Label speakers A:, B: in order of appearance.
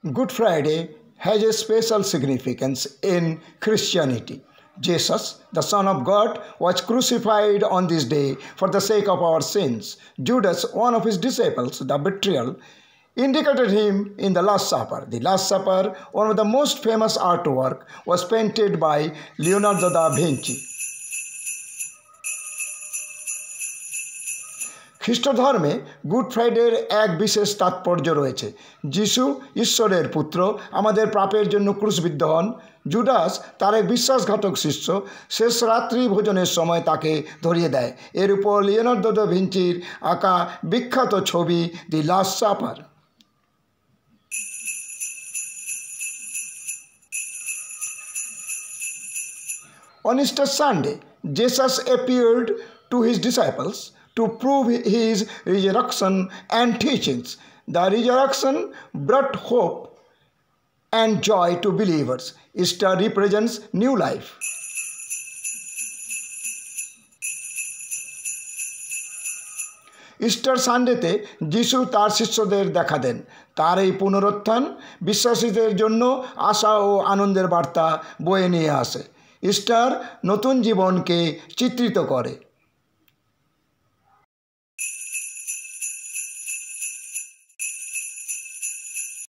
A: Good Friday has a special significance in Christianity. Jesus, the Son of God, was crucified on this day for the sake of our sins. Judas, one of his disciples, the betrayal, indicated him in the Last Supper. The Last Supper, one of the most famous artwork, was painted by Leonardo da Vinci. খ্রিস্ট ধর্মে good ফ্রাইডের এক বিশেষ তাৎপর্য রয়েছে। যিশু ঈশ্বরের পুত্র, আমাদের পাপের জন্য ক্রুশবিদ্ধ হন। জুডাস, তার এক বিশ্বাসঘাতক শিষ্য, শেষ রাত্রি ভোজনের সময় তাকে ধরিয়ে দেয়। এর উপর লিওনার্দো দা ভিঞ্চির আঁকা বিখ্যাত ছবি the last supper. On Easter Sunday, Jesus appeared to his disciples to prove his resurrection and teachings. The resurrection brought hope and joy to believers. Easter represents new life. Easter সানডেতে যিশু তার শিষ্যদের দেখা দেন। তার এই পুনরুত্থান বিশ্বাসীদের জন্য আশা ও আনন্দের বার্তা বয়ে নিয়ে আসে। ইস্টার নতুন জীবনকে চিত্রিত করে।